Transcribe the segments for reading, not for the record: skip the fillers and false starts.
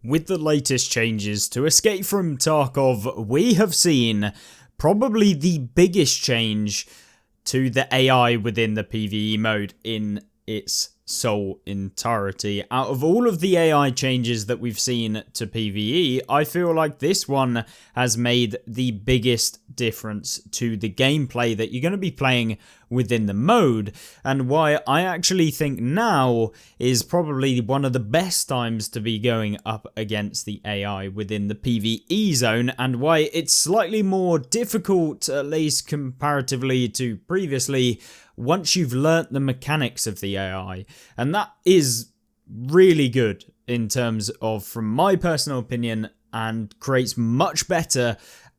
With the latest changes to Escape from Tarkov, we have seen probably the biggest change to the AI within the PvE mode in its sole entirety. Out of all of the AI changes that we've seen to PvE, I feel like this one has made the biggest difference to the gameplay that you're going to be playing within the mode, and why I actually think now is probably one of the best times to be going up against the AI within the PvE zone, and why it's slightly more difficult, at least comparatively to previously, once you've learnt the mechanics of the AI. And that is really good in terms of, from my personal opinion, and creates much better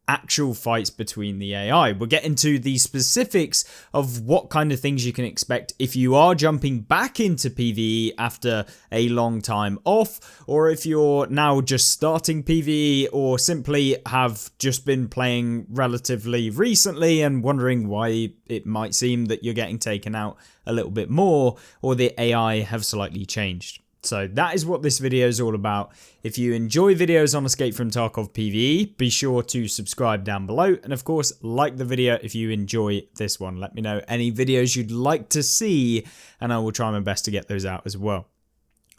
actual fights between the AI. We'll get into the specifics of what kind of things you can expect if you are jumping back into PvE after a long time off, or if you're now just starting PvE, or simply have just been playing relatively recently and wondering why it might seem that you're getting taken out a little bit more, or the AI have slightly changed. So that is what this video is all about. If you enjoy videos on Escape from Tarkov PvE, be sure to subscribe down below, and of course like the video if you enjoy this one. Let me know any videos you'd like to see and I will try my best to get those out as well.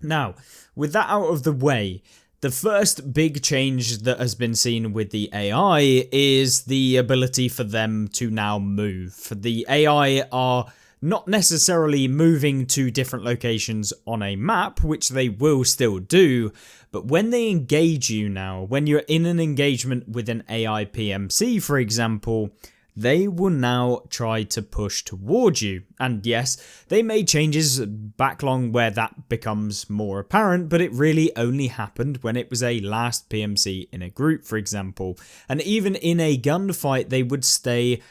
Now, with that out of the way, the first big change that has been seen with the AI is the ability for them to now move. The AI are not necessarily moving to different locations on a map, which they will still do, but when they engage you now, when you're in an engagement with an AI PMC, for example, they will now try to push towards you. And yes, they made changes back long where that becomes more apparent, but it really only happened when it was a last PMC in a group, for example. And even in a gunfight, they would stay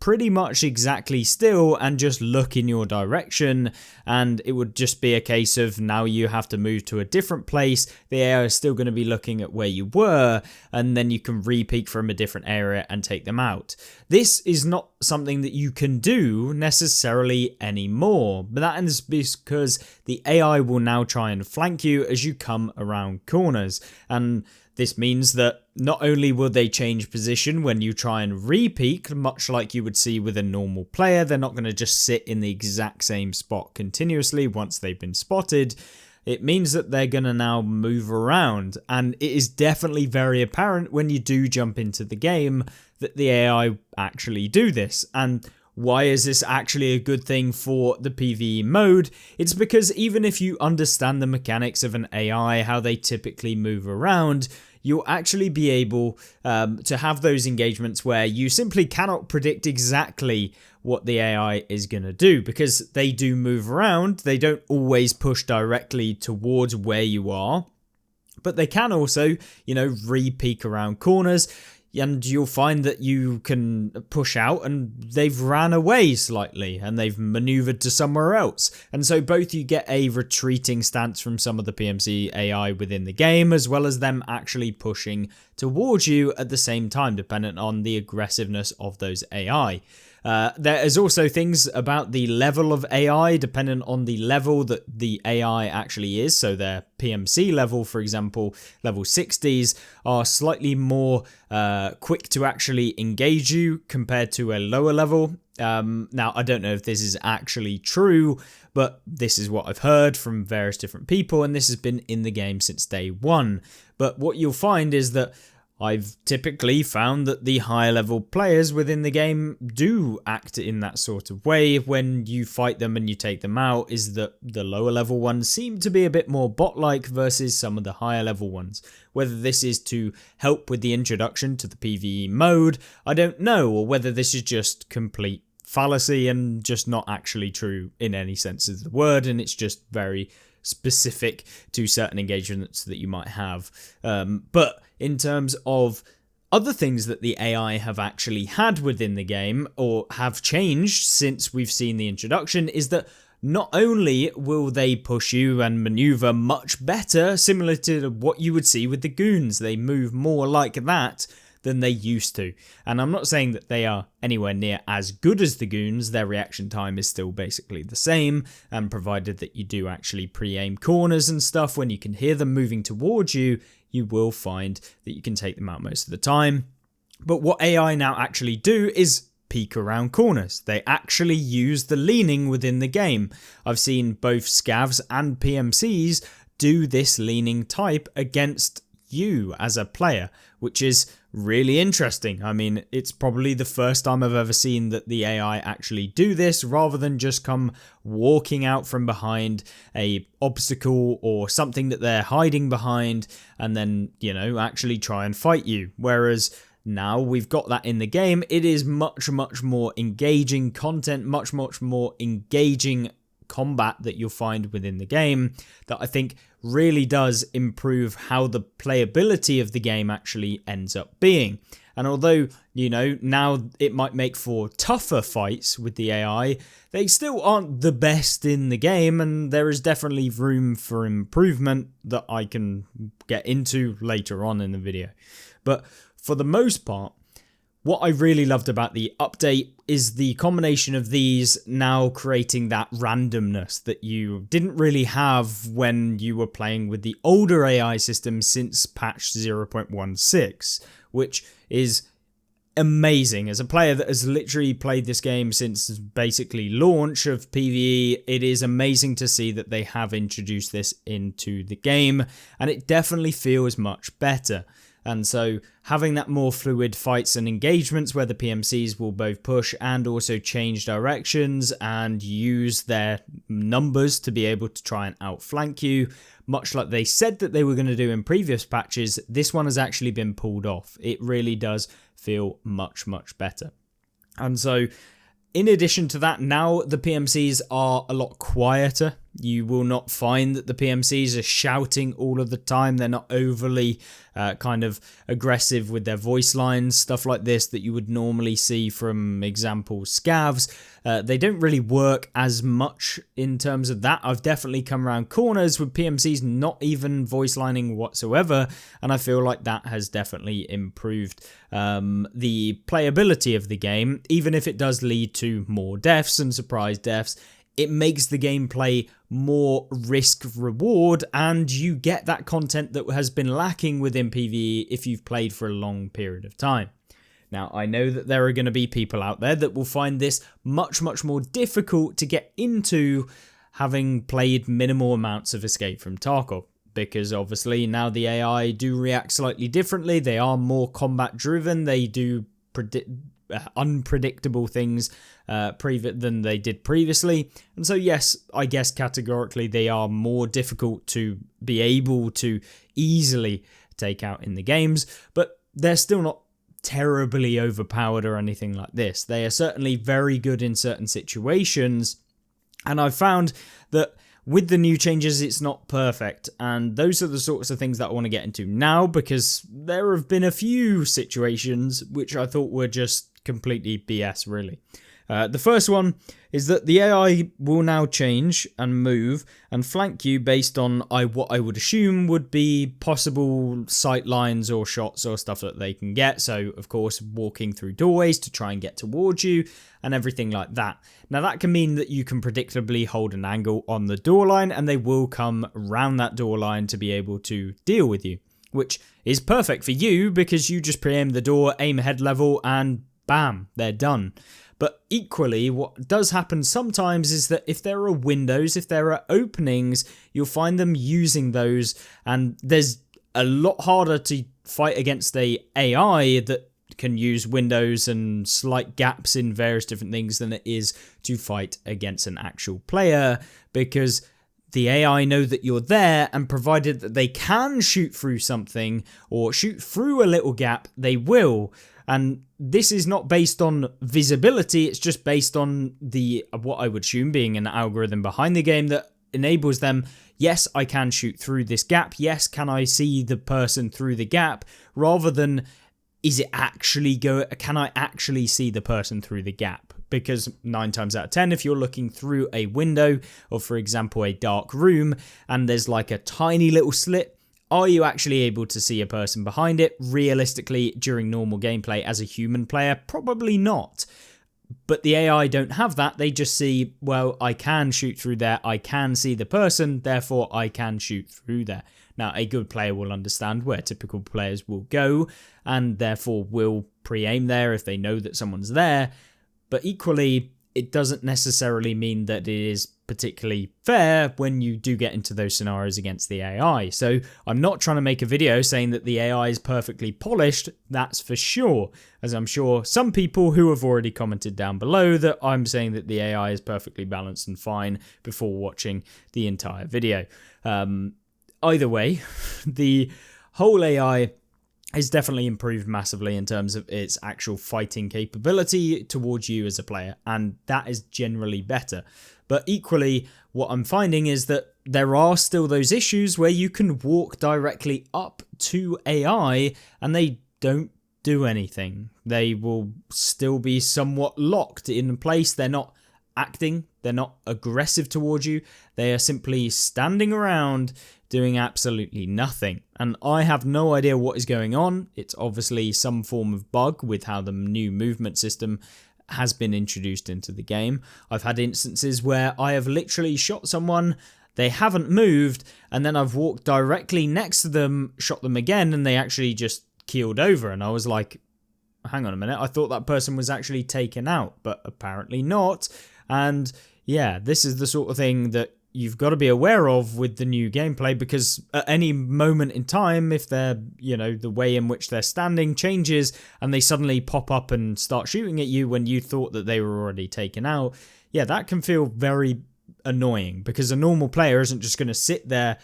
pretty much exactly still and just look in your direction, and it would just be a case of now you have to move to a different place. The AI is still going to be looking at where you were, and then you can re-peek from a different area and take them out. This is not something that you can do necessarily anymore, but that is because the AI will now try and flank you as you come around corners, and this means that not only will they change position when you try and re-peek, much like you would see with a normal player, they're not going to just sit in the exact same spot continuously once they've been spotted. It means that they're going to now move around, and it is definitely very apparent when you do jump into the game that the AI actually do this. And why is this actually a good thing for the PvE mode? It's because even if you understand the mechanics of an AI, how they typically move around, you'll actually be able to have those engagements where you simply cannot predict exactly what the AI is going to do, because they do move around. They don't always push directly towards where you are, but they can also, re-peek around corners. And you'll find that you can push out and they've ran away slightly and they've maneuvered to somewhere else. And so both you get a retreating stance from some of the PMC AI within the game, as well as them actually pushing towards you at the same time, dependent on the aggressiveness of those AI. There is also things about the level of AI, dependent on the level that the AI actually is. So their PMC level, for example, level 60s, are slightly more quick to actually engage you compared to a lower level. Now, I don't know if this is actually true, but this is what I've heard from various different people, and this has been in the game since day one. But what you'll find is that I've typically found that the higher level players within the game do act in that sort of way when you fight them and you take them out, is that the lower level ones seem to be a bit more bot-like versus some of the higher level ones. Whether this is to help with the introduction to the PvE mode, I don't know, or whether this is just complete fallacy and just not actually true in any sense of the word, and it's just very specific to certain engagements that you might have. But in terms of other things that the AI have actually had within the game, or have changed since we've seen the introduction, is that not only will they push you and maneuver much better, similar to what you would see with the goons, they move more like that, than they used to. And I'm not saying that they are anywhere near as good as the goons. Their reaction time is still basically the same, and provided that you do actually pre-aim corners and stuff, when you can hear them moving towards you, you will find that you can take them out most of the time. But what AI now actually do is peek around corners. They actually use the leaning within the game. I've seen both scavs and PMCs do this leaning type against you as a player, which is really interesting. I mean, it's probably the first time I've ever seen that the AI actually do this, rather than just come walking out from behind a obstacle or something that they're hiding behind and then, you know, actually try and fight you. Whereas now we've got that in the game, it is much more engaging content, much more engaging combat that you'll find within the game, that I think really does improve how the playability of the game actually ends up being. And although, you know, now it might make for tougher fights with the AI, they still aren't the best in the game, and there is definitely room for improvement that I can get into later on in the video. But for the most part, what I really loved about the update is the combination of these now creating that randomness that you didn't really have when you were playing with the older AI system since patch 0.16, which is amazing. As a player that has literally played this game since basically launch of PvE, it is amazing to see that they have introduced this into the game, and it definitely feels much better. And so having that more fluid fights and engagements where the PMCs will both push and also change directions and use their numbers to be able to try and outflank you, much like they said that they were going to do in previous patches, this one has actually been pulled off. It really does feel much better. And so in addition to that, now the PMCs are a lot quieter. You will not find that the PMCs are shouting all of the time. They're not overly kind of aggressive with their voice lines, stuff like this that you would normally see from, example, scavs. They don't really work as much in terms of that. I've definitely come around corners with PMCs not even voice lining whatsoever, and I feel like that has definitely improved the playability of the game, even if it does lead to more deaths and surprise deaths. It makes the gameplay more risk-reward, and you get that content that has been lacking within PvE if you've played for a long period of time. Now, I know that there are going to be people out there that will find this much more difficult to get into, having played minimal amounts of Escape from Tarkov, because obviously now the AI do react slightly differently. They are more combat-driven. They do unpredictable things than they did previously, and so yes, I guess categorically they are more difficult to be able to easily take out in the games, but they're still not terribly overpowered or anything like this. They are certainly very good in certain situations, and I've found that with the new changes, it's not perfect, and those are the sorts of things that I want to get into now, because there have been a few situations which I thought were just completely BS, really. The first one is that the AI will now change and move and flank you based on what I would assume would be possible sight lines or shots or stuff that they can get. So, of course, walking through doorways to try and get towards you and everything like that. Now, that can mean that you can predictably hold an angle on the door line, and they will come around that door line to be able to deal with you, which is perfect for you because you just pre-aim the door, aim head level, and bam, they're done. But equally, what does happen sometimes is that if there are windows, if there are openings, you'll find them using those, and there's a lot harder to fight against a AI that can use windows and slight gaps in various different things than it is to fight against an actual player, because the AI know that you're there, and provided that they can shoot through something or shoot through a little gap, they will. And this is not based on visibility, it's just based on what I would assume being an algorithm behind the game that enables them, yes, I can shoot through this gap, yes, can I see the person through the gap, rather than can I actually see the person through the gap? Because 9 times out of 10, if you're looking through a window, or for example a dark room, and there's like a tiny little slit, Are you actually able to see a person behind it? Realistically, during normal gameplay as a human player, probably not. But the AI don't have that. They just see, well, I can shoot through there. I can see the person, therefore I can shoot through there. Now, a good player will understand where typical players will go and therefore will pre-aim there if they know that someone's there. But equally, it doesn't necessarily mean that it is particularly fair when you do get into those scenarios against the AI. So I'm not trying to make a video saying that the AI is perfectly polished, that's for sure, as I'm sure some people who have already commented down below that I'm saying that the AI is perfectly balanced and fine before watching the entire video. Either way, the whole AI is definitely improved massively in terms of its actual fighting capability towards you as a player, and that is generally better. But equally, what I'm finding is that there are still those issues where you can walk directly up to AI and they don't do anything. They will still be somewhat locked in place. They're not acting, they're not aggressive towards you, they are simply standing around doing absolutely nothing. And I have no idea what is going on. It's obviously some form of bug with how the new movement system has been introduced into the game. I've had instances where I have literally shot someone, they haven't moved, and then I've walked directly next to them, shot them again, and they actually just keeled over. And I was like, hang on a minute, I thought that person was actually taken out, but apparently not. And yeah, this is the sort of thing that you've got to be aware of with the new gameplay, because at any moment in time, if they're, the way in which they're standing changes and they suddenly pop up and start shooting at you when you thought that they were already taken out, yeah, that can feel very annoying, because a normal player isn't just going to sit there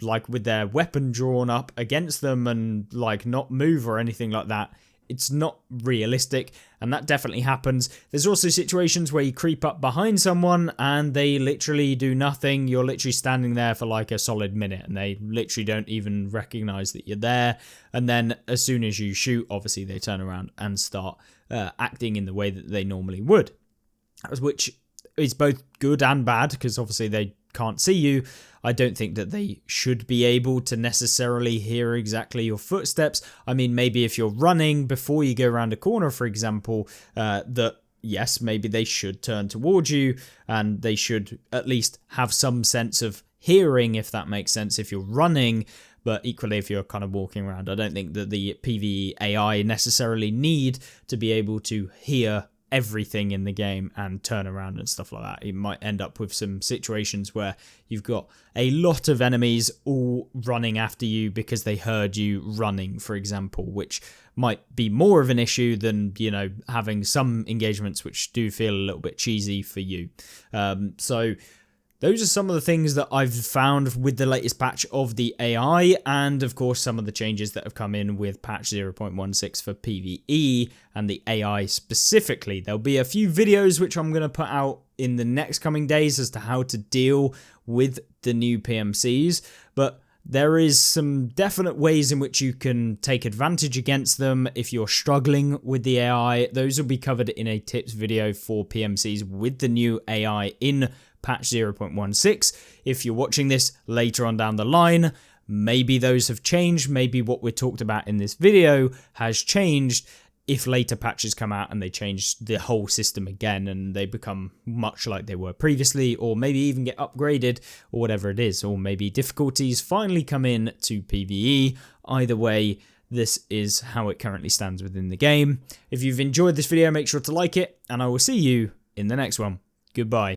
like with their weapon drawn up against them and like not move or anything like that. It's not realistic, and that definitely happens. There's also situations where you creep up behind someone and they literally do nothing. You're literally standing there for like a solid minute and they literally don't even recognize that you're there. And then as soon as you shoot, obviously they turn around and start acting in the way that they normally would, which is both good and bad, because obviously they can't see you. I don't think that they should be able to necessarily hear exactly your footsteps. I mean, maybe if you're running before you go around a corner, for example, that yes, maybe they should turn towards you and they should at least have some sense of hearing, if that makes sense, if you're running. But equally, if you're kind of walking around, I don't think that the PvE AI necessarily need to be able to hear everything in the game and turn around and stuff like that. It might end up with some situations where you've got a lot of enemies all running after you because they heard you running, for example, which might be more of an issue than, having some engagements which do feel a little bit cheesy for you. So those are some of the things that I've found with the latest patch of the AI, and of course some of the changes that have come in with patch 0.16 for PvE and the AI specifically. There'll be a few videos which I'm going to put out in the next coming days as to how to deal with the new PMCs, but there is some definite ways in which you can take advantage against them if you're struggling with the AI. Those will be covered in a tips video for PMCs with the new AI in patch 0.16. If you're watching this later on down the line, maybe those have changed. Maybe what we talked about in this video has changed if later patches come out and they change the whole system again and they become much like they were previously, or maybe even get upgraded or whatever it is, or maybe difficulties finally come in to PvE. Either way, this is how it currently stands within the game. If you've enjoyed this video, make sure to like it, and I will see you in the next one. Goodbye.